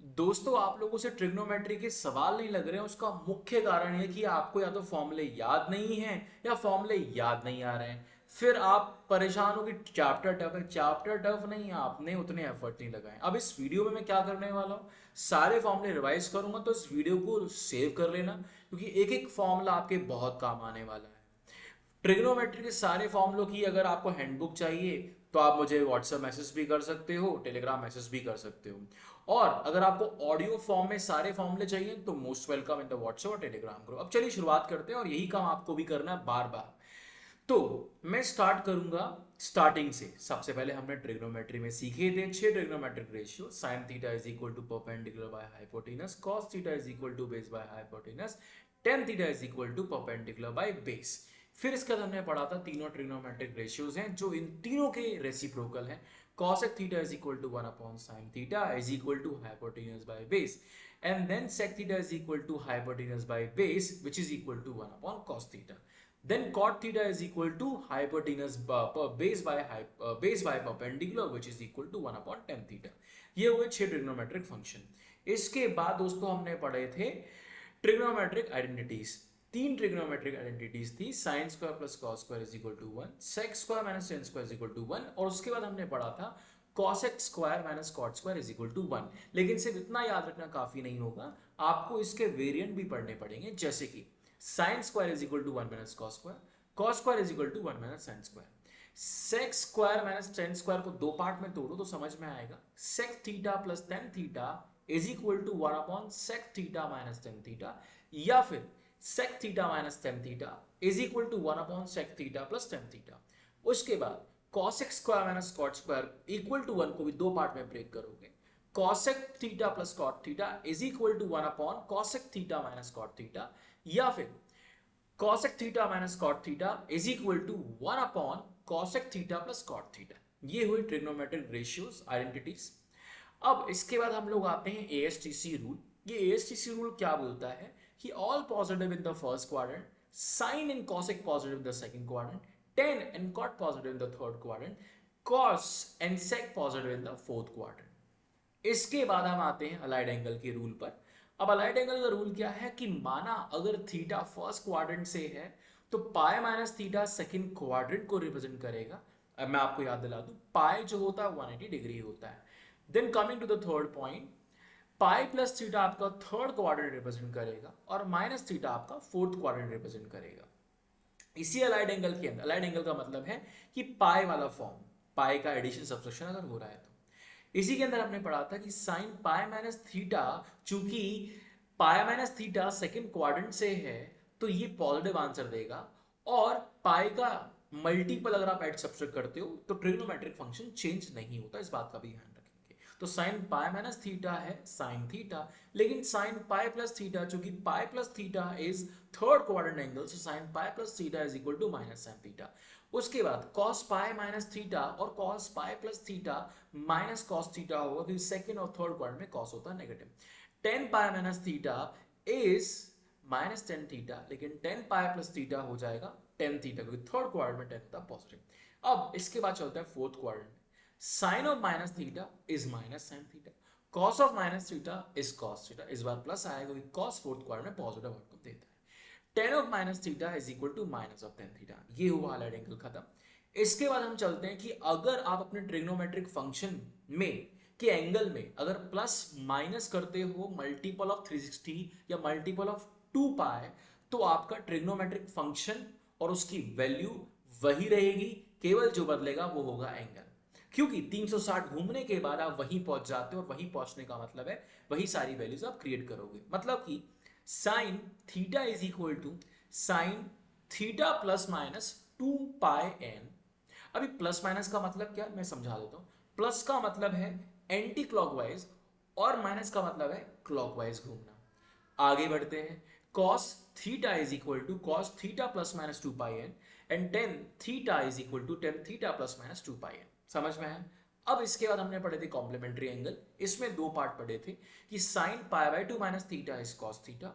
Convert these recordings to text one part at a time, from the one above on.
दोस्तों, आप लोगों से ट्रिग्नोमेट्री के सवाल नहीं लग रहे हैं, उसका मुख्य कारण है कि आपको या तो फॉर्मूले याद नहीं हैं या फॉर्मूले याद नहीं आ रहे हैं। फिर आप परेशान हो कि चैप्टर टफ है। चैप्टर टफ नहीं है, आपने उतने एफर्ट नहीं लगाए। अब इस वीडियो में मैं क्या करने वाला हूँ, सारे फॉर्मूले रिवाइज करूंगा, तो इस वीडियो को सेव कर लेना, क्योंकि एक एक फॉर्मूला आपके बहुत काम आने वाला है। ट्रिग्नोमेट्री के सारे फॉर्मूलों की अगर आपको हैंडबुक चाहिए तो आप मुझे व्हाट्सएप मैसेज भी कर सकते हो, टेलीग्राम मैसेज भी कर सकते हो। और अगर आपको ऑडियो फॉर्म में सारे फॉर्मूले चाहिए तो most welcome in the WhatsApp और टेलीग्राम ग्रुप। अब चलिए शुरुआत करते हैं, और यही काम आपको भी करना है बार बार। तो मैं स्टार्ट करूंगा स्टार्टिंग से। सबसे पहले हमने ट्रिग्नोमेट्री में सीखे थे 6 trigonometric ratio. Sine theta is equal to perpendicular by hypotenuse, cos theta is equal to base by hypotenuse, tan theta is equal to perpendicular by base. फिर इसके बाद हमने पढ़ा था तीनों ट्रिग्नोमेट्रिक रेशियोज हैं जो इन तीनों के रेसिप्रोकल हैं। cosec theta is equal to 1 upon sin theta is equal to hypotenuse by base, and then sec theta is equal to hypotenuse by base, which is equal to 1 upon cos theta. Then cot theta is equal to hypotenuse base by perpendicular, which is equal to 1 upon tan theta. ये हुए 6 trigonometric function. इसके बाद दोस्तों हमने पढ़े थे trigonometric identities. तीन trigonometric identities थी, sine square plus cos square is equal to 1, sec square minus tan square is equal to 1, और उसके बाद हमने पढ़ा था cosec square minus cot square is equal to 1। लेकिन सिर्फ इतना याद रखना काफी नहीं होगा, आपको इसके वेरिएंट भी पढ़ने पड़ेंगे, जैसे कि sine square is equal to 1 minus cos square, cos square is equal to 1 minus sine square. Sec square minus tan square को दो पार्ट में तोड़ो तो समझ में आएगा, sec theta plus tan theta is equal to 1 upon sec theta minus tan theta, या फिर sec theta minus tan theta is equal to 1 upon sec theta plus tan theta. उसके बाद cosec square minus cot square equal to 1 को भी दो part में break करोगे, cosec theta plus cot theta is equal to 1 upon cosec theta minus cot theta, या फिर cosec theta minus cot theta is equal to 1 upon cosec theta plus cot theta. ये हुई trigonometric ratios identities. अब इसके बाद हम लोग आते हैं एएसटीसी रूल। ये एएसटीसी रूल क्या बोलता है कि all positive in the first quadrant, sine in cosec positive in the second quadrant, tan and cot positive in the third quadrant, cos and sec positive in the fourth quadrant. इसके बाद हम आते हैं allied angle के rule पर। अब allied angle का rule क्या है कि माना अगर थीटा फर्स्ट क्वाड्रेंट से है तो पाई माइनस थीटा सेकंड क्वाड्रेंट को रिप्रेजेंट करेगा। अब मैं आपको याद दिला दूं, पाई जो होता है 180 डिग्री होता है। Then coming to the third point, pi plus theta आपका थर्ड क्वाड्रेंट रिप्रेजेंट करेगा और माइनस थीटा आपका फोर्थ क्वाड्रेंट रिप्रेजेंट करेगा। इसी अलाइड एंगल के अंदर, अलाइड एंगल का मतलब है कि पाई वाला फॉर्म, पाई का एडिशन सब्ट्रैक्शन अगर हो रहा है तो इसी के अंदर हमने पढ़ा था कि साइन पाई माइनस थीटा, चूंकि पाई माइनस थीटा सेकंड क्वाड्रेंट से है तो ये पॉजिटिव आंसर देगा, और पाई का मल्टीपल अगर आप एड सब्ट्रैक्ट करते हो तो ट्रिग्नोमेट्रिक फंक्शन चेंज नहीं होता, इस बात का भी ध्यान रखें। तो साइन पाई माइनस थीटा है साइन थीटा, लेकिन साइन पाई प्लस थीटा, चूंकि pi plus theta is third quadrant angle, so sine pi plus theta is equal to minus sine theta. उसके बाद cos पाई माइनस थीटा और cos pi plus theta minus cos theta होगा, क्योंकि second और third quadrant में cos होता है negative. Tan pi minus theta is minus tan theta, लेकिन टेन पाई प्लस थीटा हो जाएगा टेन थीटा, क्योंकि थर्ड क्वाड्रेंट में टेन होता है पॉजिटिव। अब इसके बाद चलता है fourth quadrant. Sine of minus theta is minus sine theta, cos of minus theta is cos theta, इस बार प्लस आएगा क्योंकि कॉस फोर्थ क्वाड्रेंट में पॉजिटिव आउटकम देता है। Tan of minus theta is equal to minus of tan theta. ये हुआ highlight angle खत्म। इसके बाद हम चलते हैं कि अगर आप अपने ट्रिग्नोमेट्रिक फंक्शन में के एंगल में अगर प्लस माइनस करते हो मल्टीपल ऑफ 360 या मल्टीपल ऑफ 2 पाई, तो आपका ट्रिग्नोमेट्रिक फंक्शन और उसकी वैल्यू वही रहेगी, केवल जो बदलेगा वो होगा एंगल। क्योंकि 360 घूमने के बाद आप वहीं पहुंच जाते हो, और वहीं पहुंचने का मतलब है वही सारी वैल्यूज आप क्रिएट करोगे। मतलब कि sine theta is equal to sine theta plus minus 2 pi n. अभी प्लस माइनस का मतलब क्या, मैं समझा देता हूं। प्लस का मतलब है एंटी क्लॉकवाइज और माइनस का मतलब है क्लॉकवाइज घूमना। आगे बढ़ते हैं। cos theta is equal to cos theta plus minus 2 pi n, and tan theta is equal to tan theta plus minus 2 pi n. समझ में आया? अब इसके बाद हमने पढ़े थे कॉम्प्लीमेंट्री एंगल। इसमें दो पार्ट पढ़े थे कि sine pi by 2 minus theta is cos theta,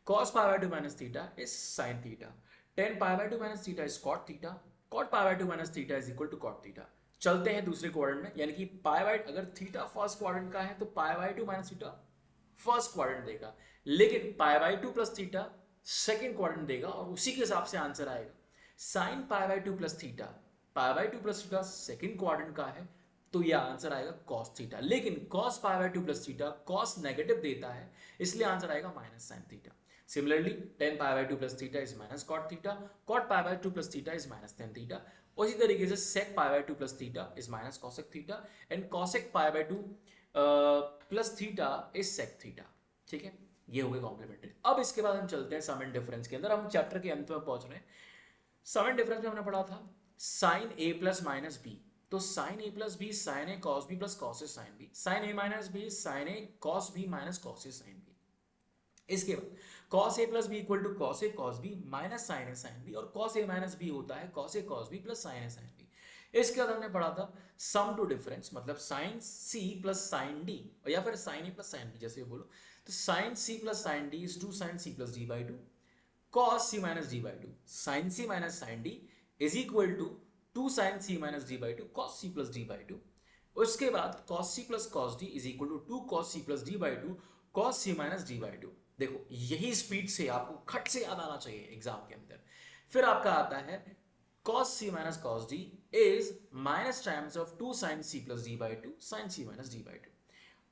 cos pi by 2 minus theta is sin theta, tan pi by 2 minus theta is cot theta, cot pi by 2 minus theta is equal to cot theta. चलते हैं दूसरे quadrant में, यानी कि pi by, अगर थीटा first quadrant का है तो pi by 2 minus theta first quadrant देगा, लेकिन pi by two plus theta second quadrant देगा और उसी के हिसाब से आंसर आएगा। Sine pi by two plus theta, pi by two plus theta second quadrant का है, तो ये आंसर आएगा कॉस थीटा। लेकिन cos pi by two plus theta cos negative देता है, इसलिए आंसर आएगा minus sine theta. Similarly tan pi by two plus theta is minus cot theta, cot pi by two plus theta is minus tan theta. उसी तरीके से sec pi by two plus theta is minus cosec theta and cosec pi by two plus theta is sec theta. ठीक है, ये हो गए complementary. अब इसके बाद हम चलते हैं सम एंड डिफरेंस के अंदर। हम चैप्टर के अंत में पहुंच रहे हैं। सम एंड डिफरेंस में हमने पढ़ा था साइन ए प्लस माइनस बी, तो sine A plus b sine a cos b plus cos a sine b, sine a minus b sine a cos b minus cos a sine b. इसके बाद cos a plus b equal to cos a cos b minus sine a sine b, और cos a minus b होता है cos a cos b plus sine a sine b. इसके बाद हमने पढ़ा था सम टू डिफरेंस, मतलब sine C plus sine D या फिर साइन ए प्लस साइन बी जैसे बोलो, तो sine C plus sine D is two sine C plus D by two, cos C minus D by two sine C minus sine D is equal to two sine C minus D by two cos C plus D by two. उसके बाद cos C plus cos D is equal to two cos C plus D by two cos C minus D by two. देखो यही speed से आपको खट से याद आना चाहिए एग्जाम के अंदर। फिर आपका आता है cos c minus cos d is minus times of 2 sin c plus d by 2 sin c minus d by 2।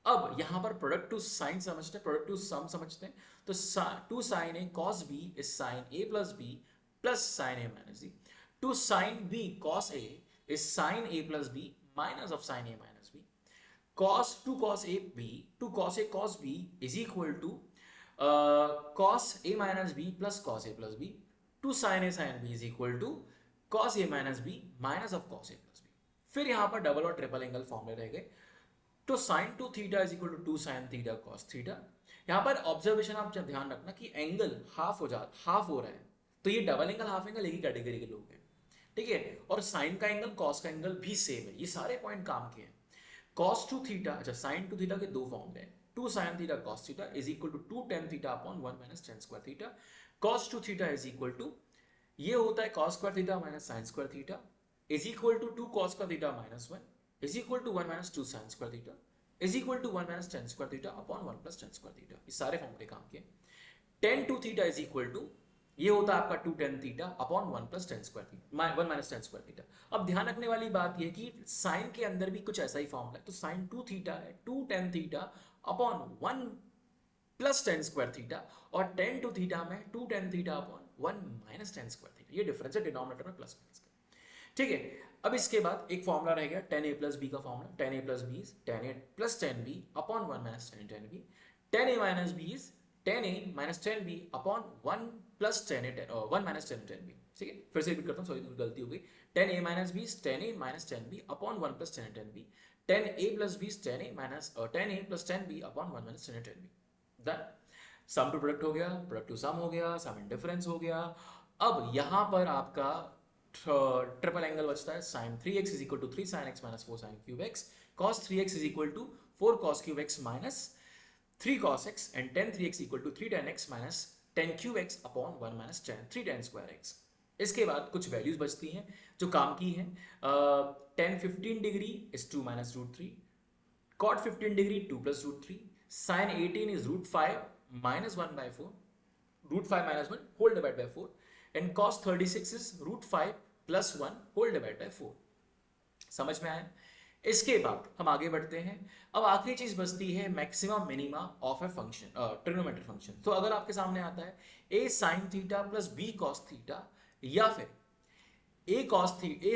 अब यहां पर प्रोडक्ट टू साइन समझते हैं, प्रोडक्ट टू सम समझते हैं। तो 2 sin a cos b is sin a plus b plus sin a minus d, 2 sin b cos a is sin a plus b minus of sin a minus b, cos 2 cos a b 2 cos a cos b is equal to cos a minus b plus cos a plus b, 2 sin a sin b is equal to cos a minus b minus of cos a plus b। फिर यहाँ पर double और triple angle फॉर्मूले रह गए। तो sin 2 theta is equal to 2 sin theta cos theta. यहाँ पर ऑब्जर्वेशन आप ध्यान रखना कि एंगल हाफ हो रहा है, तो ये डबल एंगल हाफ एंगल एक ही कैटेगरी के लोग हैं, ठीक है। और साइन का एंगल कॉस का एंगल भी सेम है, ये सारे पॉइंट काम के हैं। cos 2 थीटा, अच्छा sin 2 थीटा के दो फॉर्मूले हैं, 2 sin theta cos theta is equal to 2 tan theta upon 1 minus tan square theta. cos 2 theta is equal to ये होता है cos square theta minus sin square theta is equal to 2 cos square theta minus 1 is equal to 1 minus 2 sin square theta is equal to 1 minus tan square theta upon 1 plus tan square theta. ये सारे फॉर्मूले काम के। tan 2 theta is equal to ये होता है आपका 2 tan theta upon 1 plus tan square theta 1 minus tan square theta. अब ध्यान रखने वाली बात ये कि sin के अंदर भी कुछ ऐसा ही फॉर्मूला है। तो sin 2 थीटा है 2 tan theta upon 1 plus tan square theta, और tan 2 थीटा में 2 tan theta upon 1 minus tan square theta. ये डिफरेंस है डिनोमिनेटर में प्लस माइनस का, ठीक है। अब इसके बाद एक फॉर्मूला रह गया tan a प्लस b का formula. tan a plus b is tan a plus tan b upon 1 minus tan b, tan a minus b is tan a minus tan b upon 1 plus tan a 1 minus tan b, ठीक है। फिर से repeat करता हूं, sorry गलती हो गई। tan a minus b is tan a minus tan b upon 1 plus tan b, tan a plus b is tan a plus tan b upon 1 minus tan b। Done. Sum to product हो गया, product to some हो गया, सम and difference हो गया। अब यहां पर आपका ट्रिपल एंगल बचता है sin 3x is equal to 3 sin x minus 4 sin cube x, cos 3x is equal to 4 cos cube x minus 3 cos x and tan 3x equal to 3 tan x minus tan cube x upon 1 minus tan 3 tan square x। इसके बाद कुछ values बचती हैं जो काम की हैं। tan 15 degree is 2 minus root 3, cot 15 degree 2 plus root 3, sin 18 is root 5 minus 1 by 4, root 5 minus 1 whole divided by 4, and cos 36 is root 5 plus 1 whole divided by 4। समझ में आया? इसके बाद हम आगे बढ़ते हैं। अब आखिरी चीज बचती है maximum minima of a function, trigonometric function. तो अगर आपके सामने आता है a sin theta plus b cos theta, या फिर a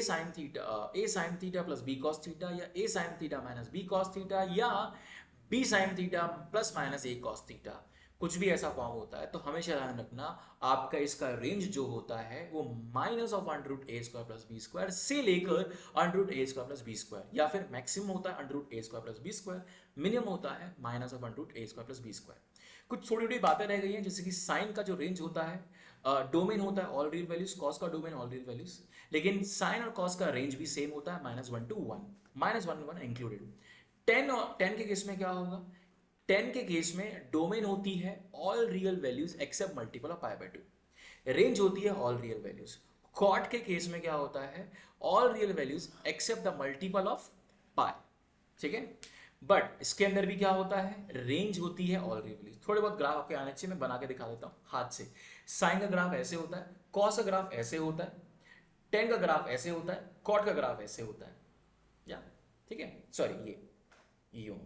sin theta plus b cos theta, या a sin theta minus b cos theta, या b sin theta plus minus a cos theta, कुछ भी ऐसा फॉर्म होता है, तो हमेशा ध्यान रखना आपका इसका रेंज जो होता है वो minus of under root A square plus B square से लेकर under root A square plus B square, या फिर मैक्सिमम होता है under root A square plus B square, minimum होता है minus of under root A square plus B square. कुछ थोड़ी थोड़ी बातें रह गई हैं, जैसे कि साइन का जो रेंज होता है, डोमेन होता है ऑल रियल वैल्यूज, कॉस का डोमेन ऑल रियल वैल्यूज, लेकिन साइन और कॉस का रेंज भी सेम होता है -1 to 1, -1 इंक्लूडेड। 10 के केस में क्या होगा? 10 के केस में डोमेन होती है all real values except multiple of pi by 2, range होती है ऑल रियल वैल्यूज। कॉट के केस में क्या होता है? All real values except the multiple of pi, ठीक है। बट इसके अंदर भी क्या होता है, रेंज होती है और रिवली। थोड़े बहुत ग्राफ आपके आने चाहिए, मैं बना के दिखा देता हूँ हाथ से। साइन का ग्राफ ऐसे होता है, कॉस का ग्राफ ऐसे होता है, टेन का ग्राफ ऐसे होता है, कॉट का ग्राफ ऐसे होता है, या ठीक है, सॉरी ये यूं,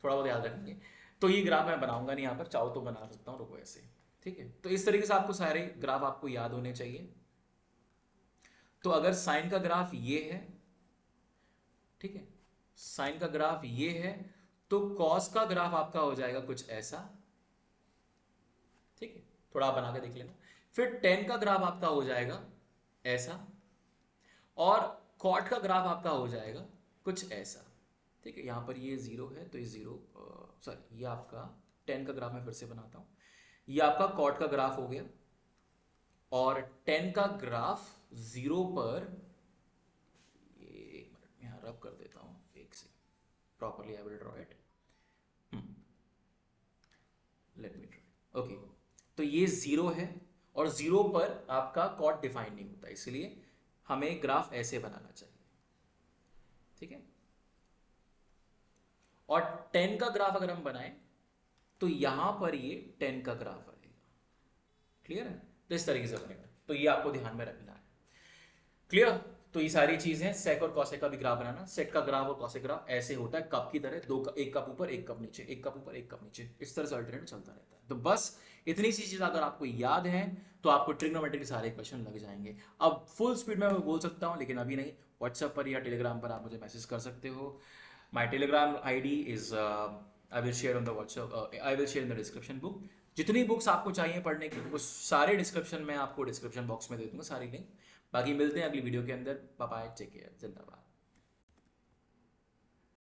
थोड़ा बहुत याद रखेंगे। तो ये ग्राफ मैं बनाऊंगा नहीं यहाँ पर, चाहो तो बना सकता हूँ, रुको ऐसे, ठीक है। तो इस तरीके से आपको सारे ग्राफ आपको याद होने चाहिए। तो अगर साइन का ग्राफ ये है, ठीक है, साइन का ग्राफ ये है, तो कॉस का ग्राफ आपका हो जाएगा कुछ ऐसा, ठीक है, थोड़ा आप बना के देख लेना। फिर टेन का ग्राफ आपका हो जाएगा ऐसा, और कॉट का ग्राफ आपका हो जाएगा कुछ ऐसा, ठीक है। यहां पर ये जीरो है तो ये जीरो, सॉरी ये आपका टेन का ग्राफ मैं फिर से बनाता हूं, ये आपका कॉट का ग्राफ हो गया, और टेन का ग्राफ जीरो पर, ये एक मिनट में यहाँ रब कर देता हूँ एक से, properly I will draw it, let me draw, okay. तो ये जीरो है, और जीरो पर आपका कॉट डिफाइन नहीं होता, इसलिए हमें ग्राफ ऐसे बनाना चाहिए, ठीक है। और टेन का ग्राफ अगर हम बनाएं तो यहां पर ये टेन का ग्राफ आएगा, क्लियर है। तो इस तरीके से बनेगा, तो ये आपको ध्यान में रखना है, क्लियर। तो ये सारी चीजें, सेक और कॉसेक का भी ग्राफ बनाना, सेक का ग्राफ और कॉसेक ग्राफ ऐसे होता है कप की तरह, एक कप ऊपर एक कप नीचे, एक कप ऊपर एक कप नीचे, इस तरह से अल्टरनेट चलता रहता है। तो बस इतनी सी चीज अगर आपको याद है तो आपको ट्रिग्नोमेट्री के सारे क्वेश्चन लग जाएंगे। अब फुल स्पीड में मैं बोल सकता हूँ, लेकिन अभी नहीं। व्हाट्सएप पर या टेलीग्राम पर आप मुझे मैसेज कर सकते हो। माई Telegram ID is, I will share on the WhatsApp, I will share in the description book. जितनी बुक्स आपको चाहिए पढ़ने की वो सारे डिस्क्रिप्शन में आपको डिस्क्रिप्शन बॉक्स में दे दूंगा सारी लिंक। बाकी मिलते हैं अगली वीडियो के अंदर। बाय बाय, टेक केयर, जिंदाबाद।